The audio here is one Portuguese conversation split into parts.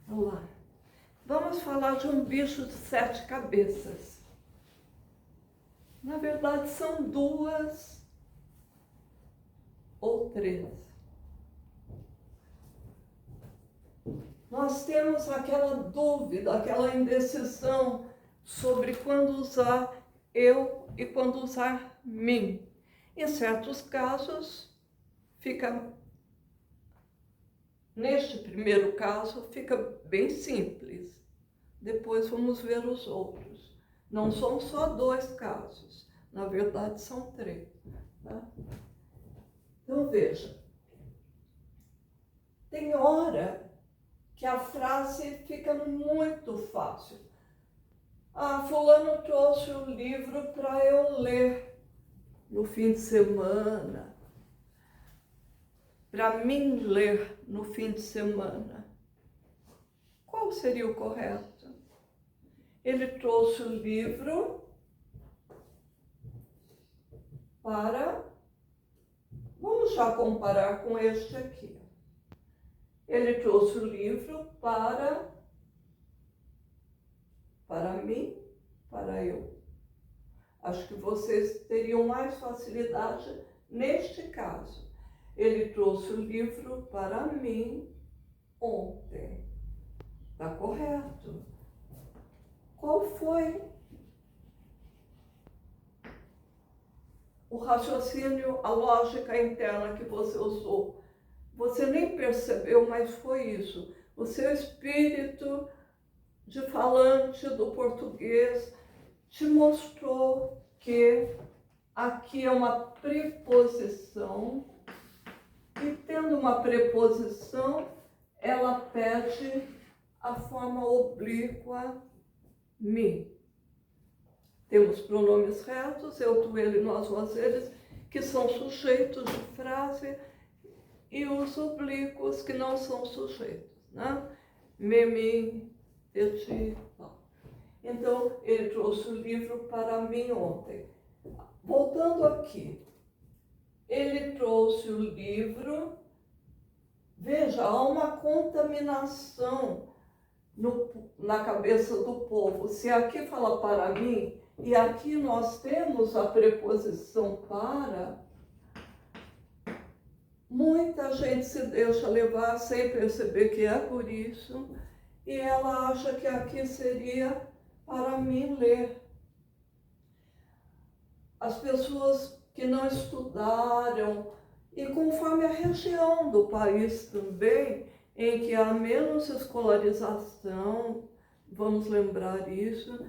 Olá, vamos falar de um bicho de 7 cabeças. Na verdade, são 2 ou 3. Nós temos aquela dúvida, aquela indecisão sobre quando usar eu e quando usar mim. Em certos casos, neste primeiro caso, fica bem simples. Depois vamos ver os outros. Não são só 2 casos, na verdade são 3. Tá? Então veja, tem hora que a frase fica muito fácil. Fulano trouxe o livro para eu ler no fim de semana, para mim ler no fim de semana. Qual seria o correto? Ele trouxe o livro para... Vamos já comparar com este aqui. Ele trouxe o livro para mim, para eu. Acho que vocês teriam mais facilidade neste caso. Ele trouxe o livro para mim ontem. Está correto. Qual foi o raciocínio, a lógica interna que você usou? Você nem percebeu, mas foi isso. O seu espírito de falante do português te mostrou que aqui é uma preposição e, tendo uma preposição, ela pede a forma oblíqua me. Temos pronomes retos, eu, tu, ele, nós, vós, eles, que são sujeitos de frase, e os oblíquos que não são sujeitos, né? Me, mim, eu, ti, não. Então, ele trouxe o livro para mim ontem. Voltando aqui, ele trouxe o livro. Veja, há uma contaminação na cabeça do povo. Se aqui fala para mim, e aqui nós temos a preposição para, muita gente se deixa levar sem perceber que é por isso, e ela acha que aqui seria para mim ler. As pessoas que não estudaram, e conforme a região do país também, em que há menos escolarização, vamos lembrar isso,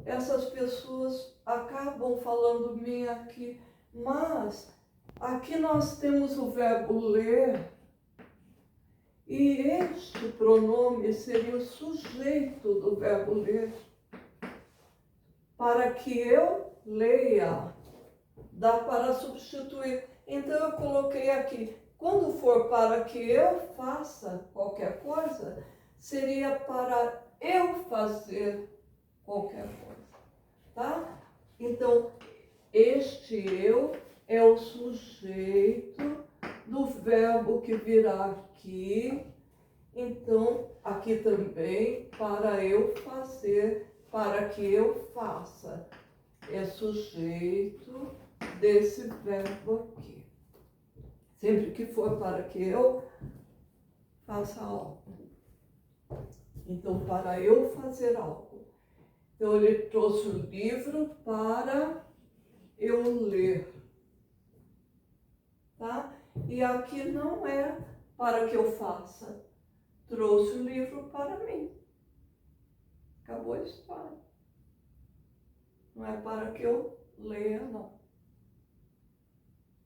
essas pessoas acabam falando mim aqui, mas aqui nós temos o verbo ler, e este pronome seria o sujeito do verbo ler. Para que eu leia, dá para substituir. Então eu coloquei aqui, quando for para que eu faça qualquer coisa, seria para eu fazer qualquer coisa, tá? Então, este eu é o sujeito do verbo que virá aqui. Então, aqui também, para eu fazer, para que eu faça, é sujeito desse verbo aqui. Sempre que for para que eu faça algo. Então, para eu fazer algo. Então, ele trouxe o livro para eu ler. Tá? E aqui não é para que eu faça. Trouxe o livro para mim. Acabou a história. Não é para que eu leia, não.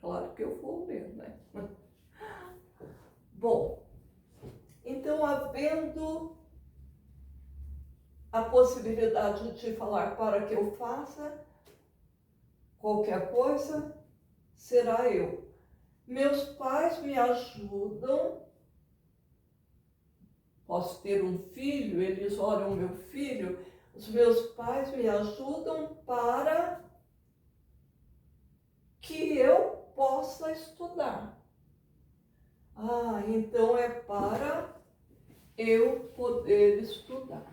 Claro que eu vou ler, né? Bom, então, havendo a possibilidade de falar para que eu faça qualquer coisa, será eu. Meus pais me ajudam. Posso ter um filho, eles olham meu filho. Os meus pais me ajudam para que eu possa estudar. Então é para eu poder estudar.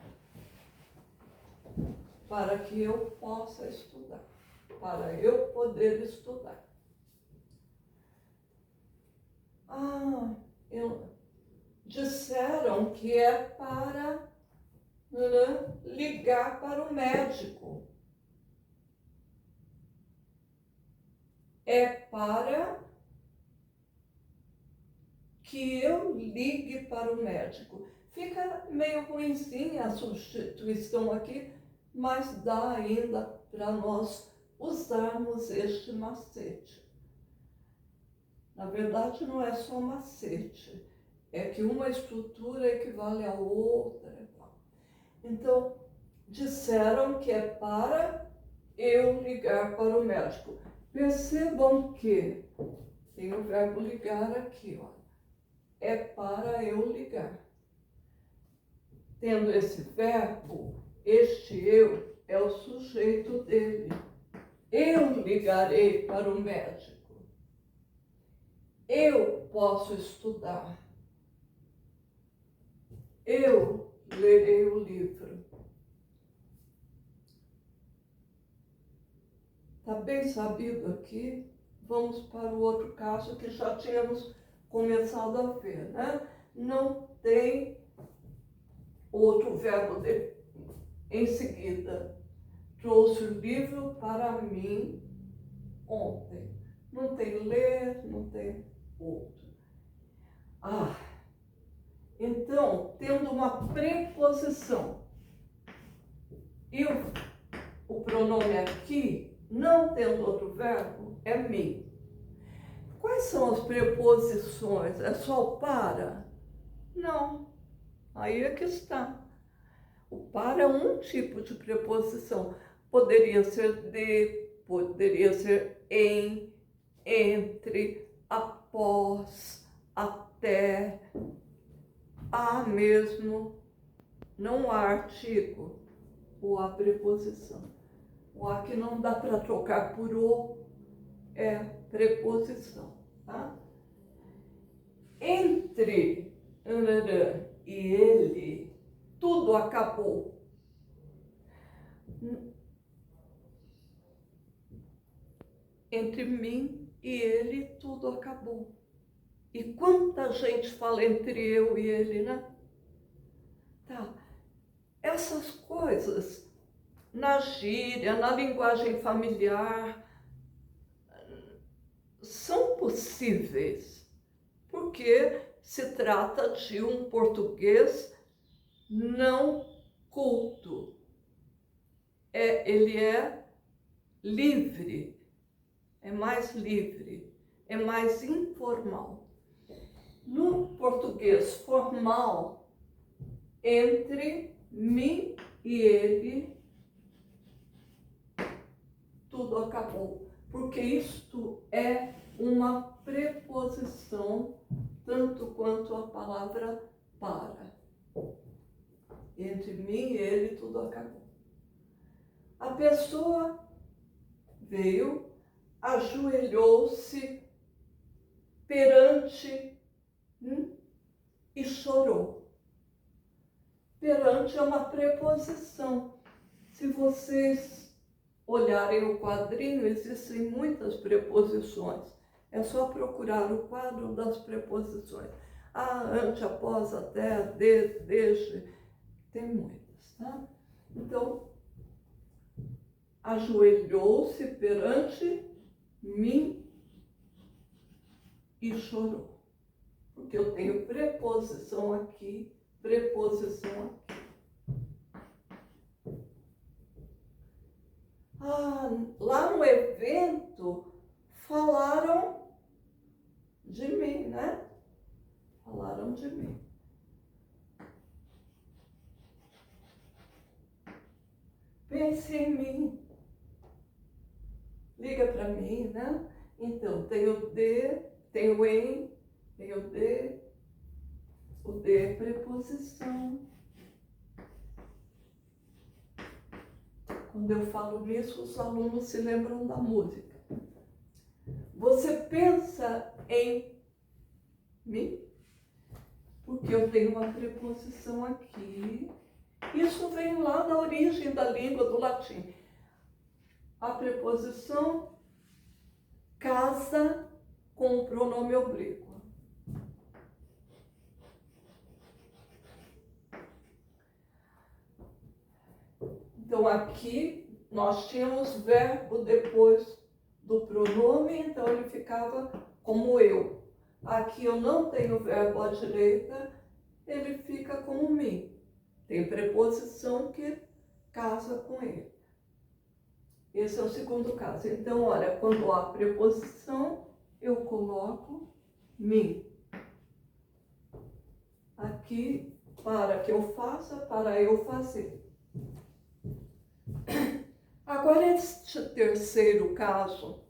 Para que eu possa estudar. Para eu poder estudar. Disseram que é para ligar para o médico. É para que eu ligue para o médico. Fica meio ruimzinha a substituição aqui, mas dá ainda para nós usarmos este macete. Na verdade, não é só macete, é que uma estrutura equivale à outra. Então, disseram que é para eu ligar para o médico. Percebam que tem o verbo ligar aqui, ó. É para eu ligar. Tendo esse verbo, este eu é o sujeito dele. Eu ligarei para o médico. Eu posso estudar. Eu lerei o livro. Está bem sabido aqui? Vamos para o outro caso que já tínhamos começado a ver, né? Não tem outro verbo em seguida. Trouxe o livro para mim ontem. Não tem ler, não tem outro. Então, tendo uma preposição e o pronome aqui, não tendo outro verbo, é mim. Quais são as preposições? É só o para? Não. Aí é que está. O para é um tipo de preposição. Poderia ser de, poderia ser em, entre, após, até, a mesmo. Não há artigo, ou a preposição. O a que não dá para trocar por o é preposição. Tá? Entre e ele, tudo acabou. Entre mim e ele, tudo acabou. E quanta gente fala entre eu e ele, né? Tá. Essas coisas, na gíria, na linguagem familiar, são possíveis, porque se trata de um português não culto. Ele é livre, é mais livre, é mais informal. No português formal, entre mim e ele, tudo acabou. Porque isto é uma preposição, tanto quanto a palavra para. Entre mim e ele, tudo acabou. A pessoa veio, ajoelhou-se perante e chorou. Perante é uma preposição. Se vocês olharem o quadrinho, existem muitas preposições. É só procurar o quadro das preposições. Ante, após, até, desde. Tem muitas, tá? Então, ajoelhou-se perante mim e chorou. Porque eu tenho preposição aqui, preposição aqui. Lá no evento, falaram de mim, né? Falaram de mim. Pense em mim. Liga para mim, né? Então, tem o de, tem o em, tem o de. O de é preposição. Quando eu falo nisso, os alunos se lembram da música. Você pensa em mim? Porque eu tenho uma preposição aqui. Isso vem lá da origem da língua, do latim. A preposição casa com o pronome oblíquo. Então, aqui nós tínhamos verbo depois do pronome, então ele ficava como eu. Aqui eu não tenho verbo à direita, ele fica como me. Tem preposição que casa com ele. Esse é o segundo caso. Então, olha, quando há preposição, eu coloco me. Aqui, para que eu faça, para eu fazer. Agora, este terceiro caso,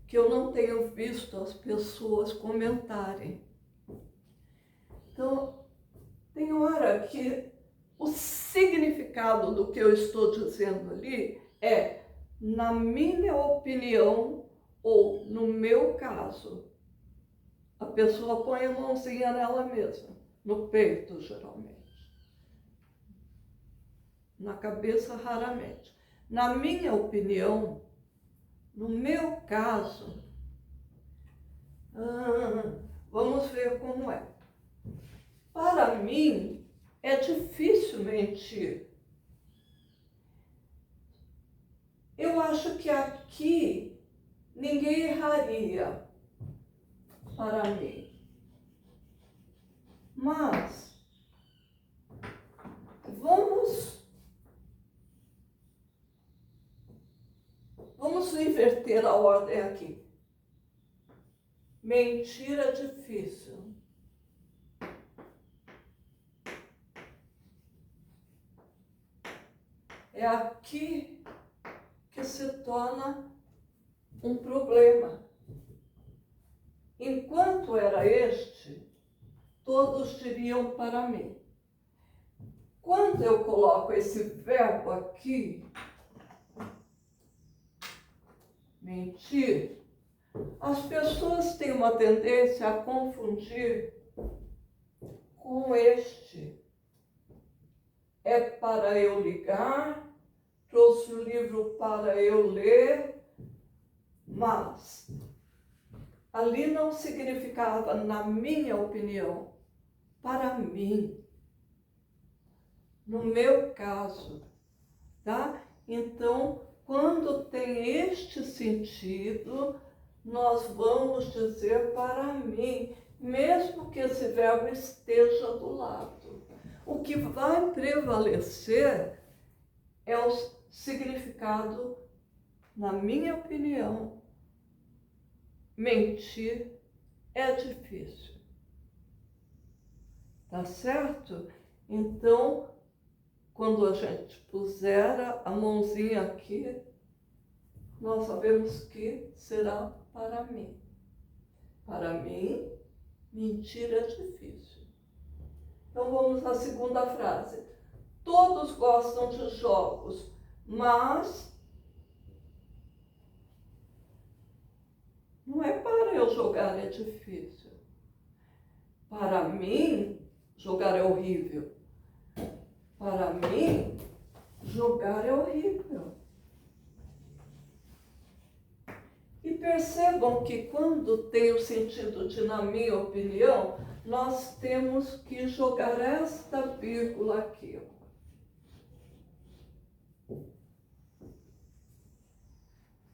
que eu não tenho visto as pessoas comentarem. Então, tem hora que o significado do que eu estou dizendo ali é, na minha opinião, ou no meu caso. A pessoa põe a mãozinha nela mesma, no peito, geralmente. Na cabeça, raramente. Na minha opinião, no meu caso, vamos ver como é. Para mim, é difícil mentir. Eu acho que aqui ninguém erraria para mim. Mas vamos inverter a ordem aqui. Mentira difícil. É aqui que se torna um problema. Enquanto era este, todos diriam para mim. Quando eu coloco esse verbo aqui, mentir, as pessoas têm uma tendência a confundir com este. É para eu ligar, trouxe o livro para eu ler, mas ali não significava, na minha opinião, para mim, no meu caso, tá? Então, quando tem este sentido, nós vamos dizer para mim, mesmo que esse verbo esteja do lado. O que vai prevalecer é o significado, na minha opinião. Mentir é difícil. Tá certo? Então, quando a gente puser a mãozinha aqui, nós sabemos que será para mim. Para mim, mentir é difícil. Então, vamos à segunda frase. Todos gostam de jogos, mas não é para eu jogar, é difícil. Para mim, jogar é horrível. Para mim, jogar é horrível. E percebam que quando tem o sentido de, na minha opinião, nós temos que jogar esta vírgula aqui.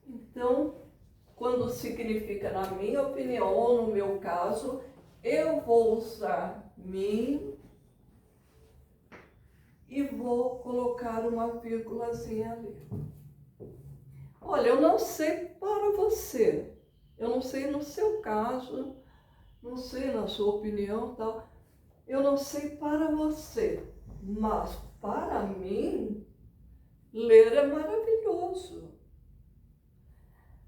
Então, quando significa na minha opinião ou no meu caso, eu vou usar mim e vou colocar uma vírgulazinha ali. Olha, eu não sei para você, eu não sei no seu caso, não sei na sua opinião, tal. Eu não sei para você, mas para mim, ler é maravilhoso.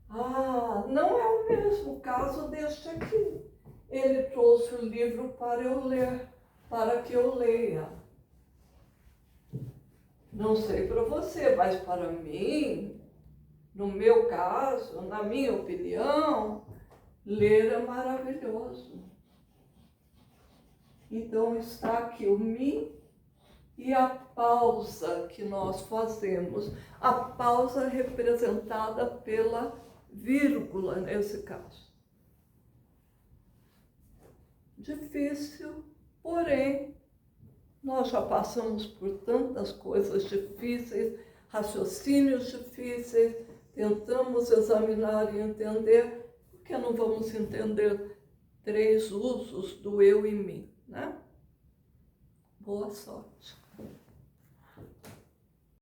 Não é o mesmo caso deste aqui. Ele trouxe o livro para eu ler, para que eu leia. Não sei para você, mas para mim, no meu caso, na minha opinião, ler é maravilhoso. Então está aqui o mim e a pausa que nós fazemos. A pausa representada pela vírgula nesse caso. Difícil, porém, nós já passamos por tantas coisas difíceis, raciocínios difíceis, tentamos examinar e entender, por que não vamos entender 3 usos do eu e mim, né? Boa sorte.